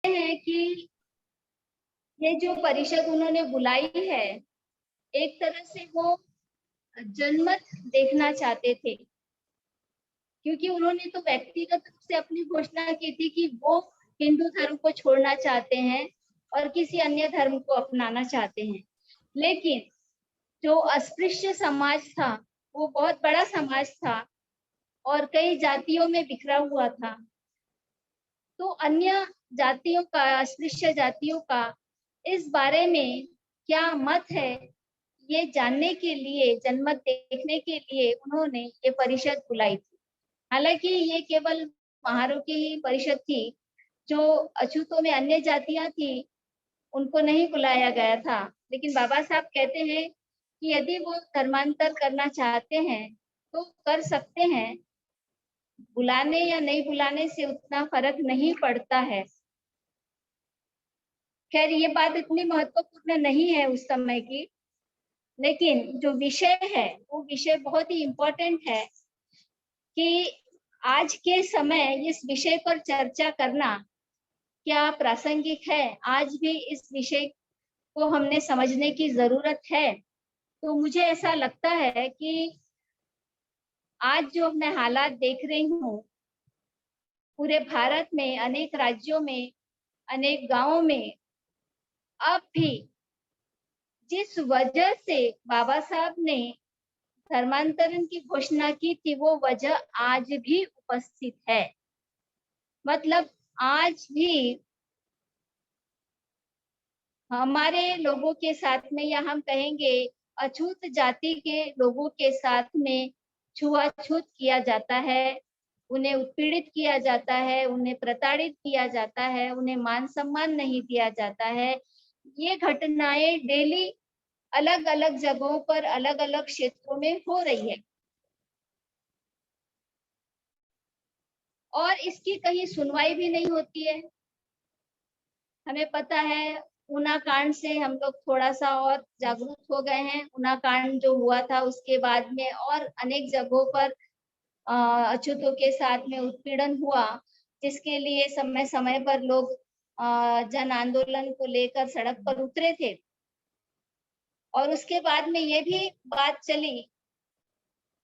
हैं कि ये जो परिषद उन्होंने बुलाई है, एक तरह से वो जनमत देखना चाहते थे, क्योंकि उन्होंने तो व्यक्तिगत रूप से अपनी घोषणा की थी कि वो हिंदू धर्म को छोड़ना चाहते हैं और किसी अन्य धर्म को अपनाना चाहते हैं। लेकिन जो अस्पृश्य समाज था, वो बहुत बड़ा समाज था और कई जातियों में बिखरा हुआ था। तो अन्य जातियों का, अस्पृश्य जातियों का इस बारे में क्या मत है, ये जानने के लिए, जनमत देखने के लिए उन्होंने ये परिषद बुलाई थी। हालांकि ये केवल महारों की ही परिषद थी, जो अछूतों में अन्य जातियां थी उनको नहीं बुलाया गया था। लेकिन बाबा साहब कहते हैं कि यदि वो धर्मांतर करना चाहते हैं तो कर सकते हैं, बुलाने या नहीं बुलाने से उतना फर्क नहीं पड़ता है। खैर, ये बात इतनी महत्वपूर्ण नहीं है उस समय की, लेकिन जो विषय है वो विषय बहुत ही इम्पोर्टेंट है कि आज के समय इस विषय पर चर्चा करना क्या प्रासंगिक है। आज भी इस विषय को हमने समझने की जरूरत है। तो मुझे ऐसा लगता है कि आज जो मैं हालात देख रही हूँ पूरे भारत में, अनेक राज्यों में, अनेक गांवों में, अब भी जिस वजह से बाबा साहब ने धर्मांतरण की घोषणा की थी, वो वजह आज भी उपस्थित है। मतलब आज भी हमारे लोगों के साथ में, या हम कहेंगे अछूत जाति के लोगों के साथ में छुआछूत किया जाता है, उन्हें उत्पीड़ित किया जाता है, उन्हें प्रताड़ित किया जाता है, उन्हें मान सम्मान नहीं दिया जाता है। ये घटनाएं डेली अलग अलग जगहों पर, अलग अलग क्षेत्रों में हो रही है और इसकी कहीं सुनवाई भी नहीं होती है। हमें पता है ऊना कांड से हम लोग थोड़ा सा और जागरूक हो गए हैं। ऊना कांड जो हुआ था उसके बाद में और अनेक जगहों पर अछूतों के साथ में उत्पीड़न हुआ, जिसके लिए समय समय पर लोग जन आंदोलन को लेकर सड़क पर उतरे थे। और उसके बाद में ये भी बात चली,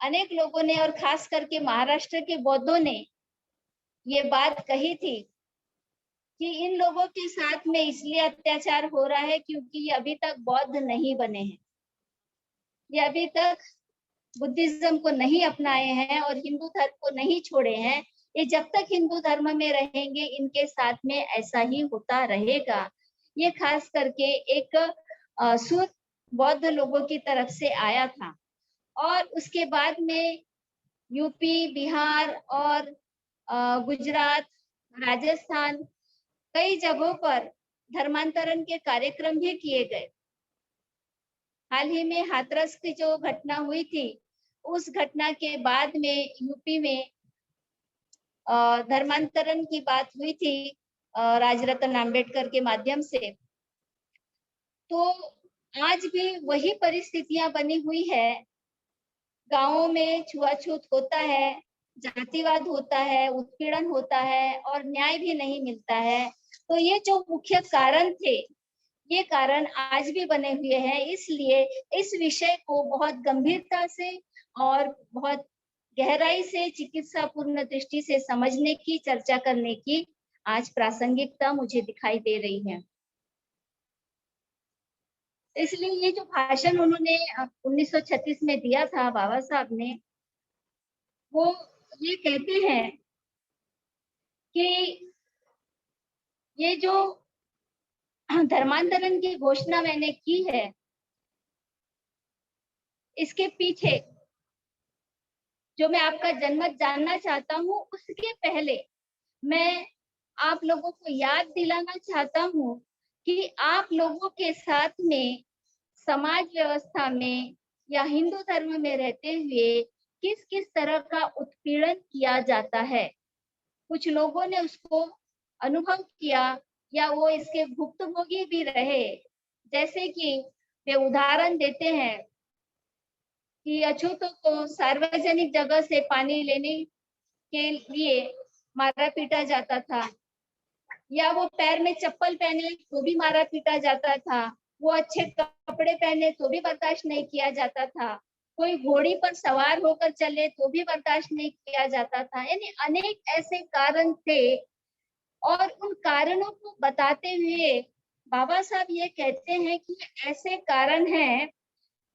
अनेक लोगों ने और खास करके महाराष्ट्र के बौद्धों ने ये बात कही थी कि इन लोगों के साथ में इसलिए अत्याचार हो रहा है क्योंकि ये अभी तक बौद्ध नहीं बने हैं, ये अभी तक बुद्धिज्म को नहीं अपनाए हैं और हिंदू धर्म को नहीं छोड़े हैं। ये जब तक हिंदू धर्म में रहेंगे इनके साथ में ऐसा ही होता रहेगा। ये खास करके एक सुर बौद्ध लोगों की तरफ से आया था। और उसके बाद में यूपी, बिहार और गुजरात, राजस्थान, कई जगहों पर धर्मांतरण के कार्यक्रम भी किए गए। हाल ही में हाथरस की जो घटना हुई थी, उस घटना के बाद में यूपी में धर्मांतरण की बात हुई थी राजरत्न आम्बेडकर के माध्यम से। तो आज भी वही परिस्थितियां बनी हुई है। गांवों में छुआछूत होता है, जातिवाद होता है, उत्पीड़न होता है और न्याय भी नहीं मिलता है। तो ये जो मुख्य कारण थे, ये कारण आज भी बने हुए हैं। इसलिए इस विषय को बहुत गंभीरता से और बहुत गहराई से, चिकित्सा पूर्ण दृष्टि से समझने की, चर्चा करने की आज प्रासंगिकता मुझे दिखाई दे रही है। इसलिए ये जो भाषण उन्होंने 1936 में दिया था बाबा साहब ने, वो ये कहते हैं कि ये जो धर्मांतरण की घोषणा मैंने की है, इसके पीछे जो मैं आपका जनमत जानना चाहता हूँ, उसके पहले मैं आप लोगों को याद दिलाना चाहता हूँ कि आप लोगों के साथ में समाज व्यवस्था में या हिंदू धर्म में रहते हुए किस किस तरह का उत्पीड़न किया जाता है। कुछ लोगों ने उसको अनुभव किया या वो इसके भुक्तभोगी भी रहे। जैसे कि वे उदाहरण देते हैं कि अछूतों को सार्वजनिक जगह से पानी लेने के लिए मारा पीटा जाता था। या वो पैर में चप्पल पहने तो भी मारा पीटा जाता था, वो अच्छे कपड़े पहने तो भी बर्दाश्त नहीं किया जाता था, कोई घोड़ी पर सवार होकर चले तो भी बर्दाश्त नहीं किया जाता था। यानी अनेक ऐसे कारण थे और उन कारणों को बताते हुए बाबा साहब ये कहते हैं कि ऐसे कारण हैं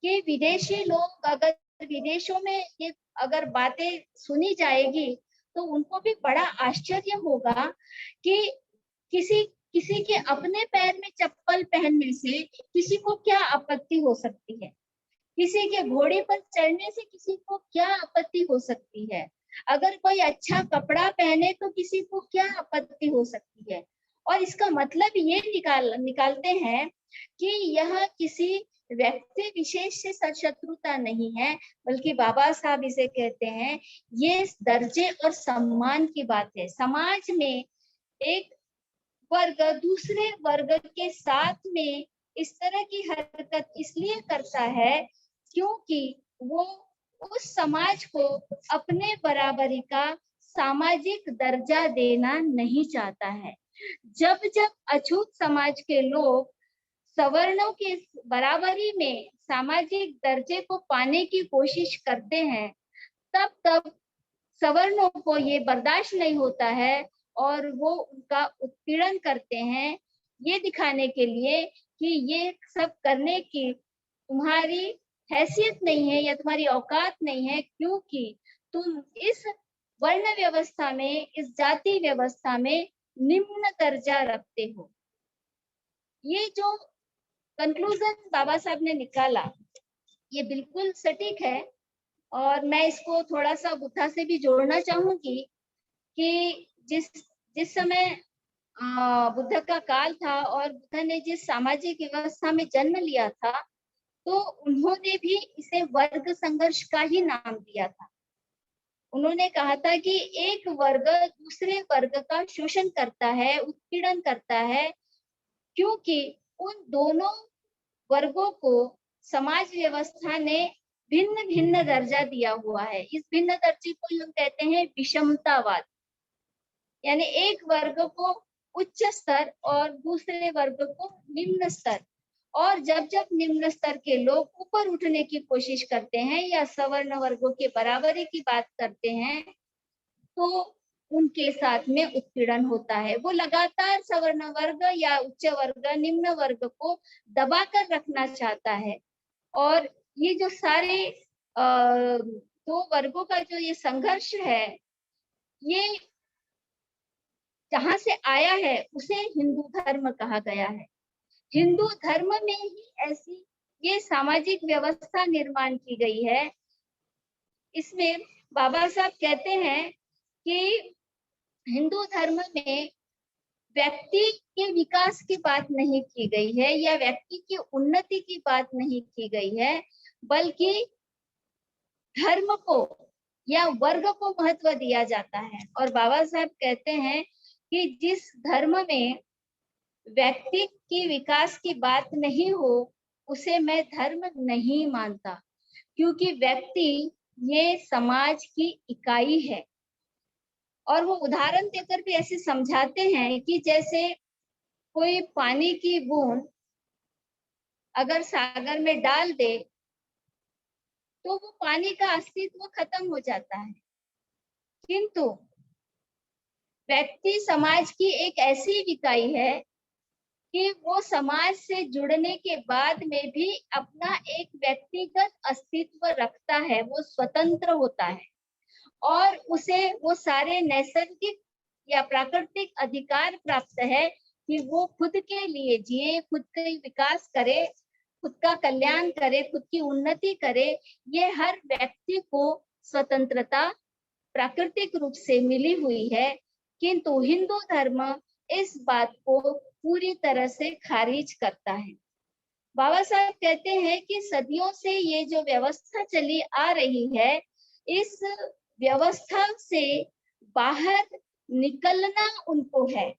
कि विदेशी लोग अगर विदेशों में ये अगर बातें सुनी जाएगी तो उनको भी बड़ा आश्चर्य होगा कि किसी किसी के अपने पैर में चप्पल पहनने से किसी को क्या आपत्ति हो सकती है, किसी के घोड़े पर चढ़ने से किसी को क्या आपत्ति हो सकती है, अगर कोई अच्छा कपड़ा पहने तो किसी को क्या आपत्ति हो सकती है। और इसका मतलब ये निकालते हैं कि यह किसी व्यक्ति विशेष से शत्रुता नहीं है, बल्कि बाबा साहब इसे कहते हैं ये दर्जे और सम्मान की बात है। समाज में एक वर्ग दूसरे वर्ग के साथ में इस तरह की हरकत इसलिए करता है क्योंकि वो उस समाज को अपने बराबरी का सामाजिक दर्जा देना नहीं चाहता है। जब जब अछूत समाज के लोग सवर्णों के बराबरी में सामाजिक दर्जे को पाने की कोशिश करते हैं, तब तब सवर्णों को ये बर्दाश्त नहीं होता है और वो उनका उत्पीड़न करते हैं, ये दिखाने के लिए कि ये सब करने की तुम्हारी हैसियत नहीं है या तुम्हारी औकात नहीं है, क्योंकि तुम इस वर्ण व्यवस्था में, इस जाति व्यवस्था में निम्न दर्जा रखते हो। ये जो कंक्लूजन बाबा साहब ने निकाला ये बिल्कुल सटीक है और मैं इसको थोड़ा सा बुद्धा से भी जोड़ना चाहूंगी कि जिस जिस समय बुद्ध का काल था और बुद्ध ने जिस सामाजिक व्यवस्था में जन्म लिया था तो उन्होंने भी इसे वर्ग संघर्ष का ही नाम दिया था। उन्होंने कहा था कि एक वर्ग दूसरे वर्ग का शोषण करता है, उत्पीड़न करता है, क्योंकि उन दोनों वर्गों को समाज व्यवस्था ने भिन्न भिन्न दर्जा दिया हुआ है। इस भिन्न दर्जे को हम कहते हैं विषमतावाद, यानी एक वर्ग को उच्च स्तर और दूसरे वर्ग को निम्न स्तर। और जब जब निम्न स्तर के लोग ऊपर उठने की कोशिश करते हैं या सवर्ण वर्गों के बराबरी की बात करते हैं तो उनके साथ में उत्पीड़न होता है। वो लगातार सवर्ण वर्ग या उच्च वर्ग निम्न वर्ग को दबाकर रखना चाहता है। और ये जो सारे दो वर्गों का जो ये संघर्ष है, ये जहां से आया है उसे हिंदू धर्म कहा गया है। हिंदू धर्म में ही ऐसी ये सामाजिक व्यवस्था निर्माण की गई है। इसमें बाबा साहब कहते हैं कि हिंदू धर्म में व्यक्ति के विकास की बात नहीं की गई है या व्यक्ति की उन्नति की बात नहीं की गई है, बल्कि धर्म को या वर्ग को महत्व दिया जाता है। और बाबा साहब कहते हैं कि जिस धर्म में व्यक्ति की विकास की बात नहीं हो उसे मैं धर्म नहीं मानता, क्योंकि व्यक्ति ये समाज की इकाई है। और वो उदाहरण देकर भी ऐसे समझाते हैं कि जैसे कोई पानी की बूंद अगर सागर में डाल दे तो वो पानी का अस्तित्व खत्म हो जाता है, किंतु व्यक्ति समाज की एक ऐसी इकाई है कि वो समाज से जुड़ने के बाद में भी अपना एक व्यक्तिगत अस्तित्व रखता है, वो स्वतंत्र होता है और उसे वो सारे नैसर्गिक या प्राकृतिक अधिकार प्राप्त है कि वो खुद के लिए जिए, खुद का विकास करे, खुद का कल्याण करे, खुद की उन्नति करे। ये हर व्यक्ति को स्वतंत्रता प्राकृतिक रूप से मिली हुई है, किंतु हिंदू धर्म इस बात को पूरी तरह से खारिज करता है। बाबा साहब कहते हैं कि सदियों से ये जो व्यवस्था चली आ रही है, इस व्यवस्था से बाहर निकलना उनको है,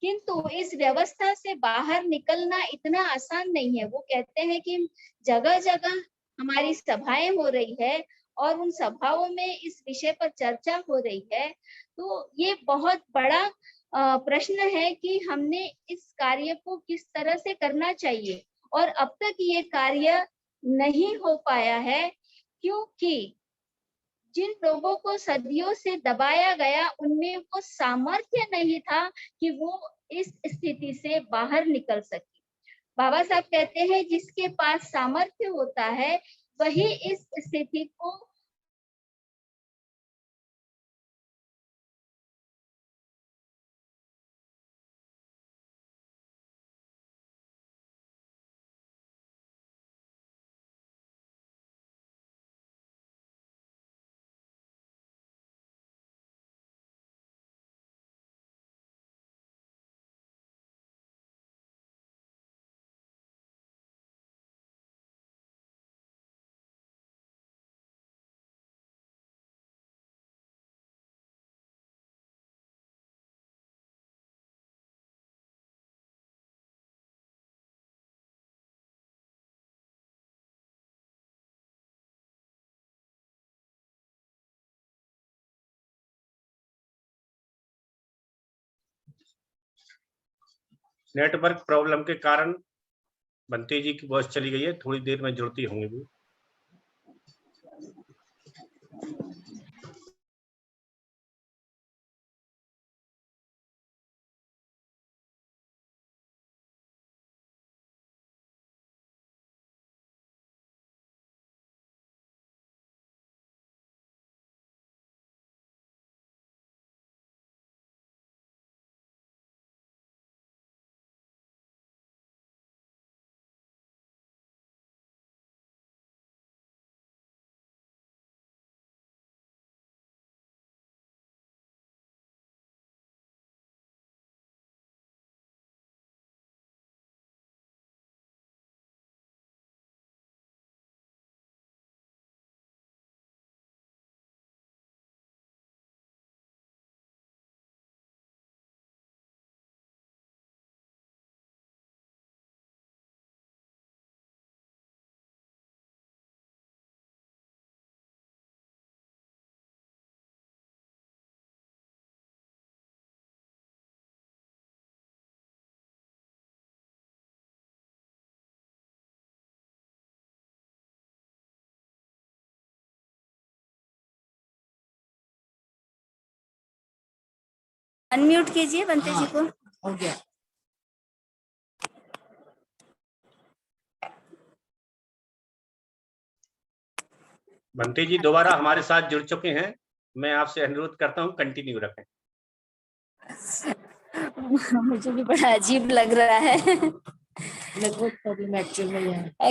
किंतु इस व्यवस्था से बाहर निकलना इतना आसान नहीं है। वो कहते हैं कि जगह जगह हमारी सभाएं हो रही है और उन सभाओं में इस विषय पर चर्चा हो रही है, तो ये बहुत बड़ा प्रश्न है कि हमने इस कार्य को किस तरह से करना चाहिए, और अब तक ये कार्य नहीं हो पाया है क्योंकि जिन लोगों को सदियों से दबाया गया उनमें वो सामर्थ्य नहीं था कि वो इस स्थिति से बाहर निकल सके। बाबा साहब कहते हैं जिसके पास सामर्थ्य होता है वही इस स्थिति को नेटवर्क प्रॉब्लम के कारण बंटी जी की वॉइस चली गई है, थोड़ी देर में जुड़ती होंगी वो। अनम्यूट कीजिए बंते जी को। हो गया। बंटी जी दोबारा हमारे साथ जुड़ चुके हैं, मैं आपसे अनुरोध करता हूं कंटिन्यू रखें। मुझे भी बड़ा अजीब लग रहा है। नेटवर्क प्रॉब्लम एक्चुअल में है।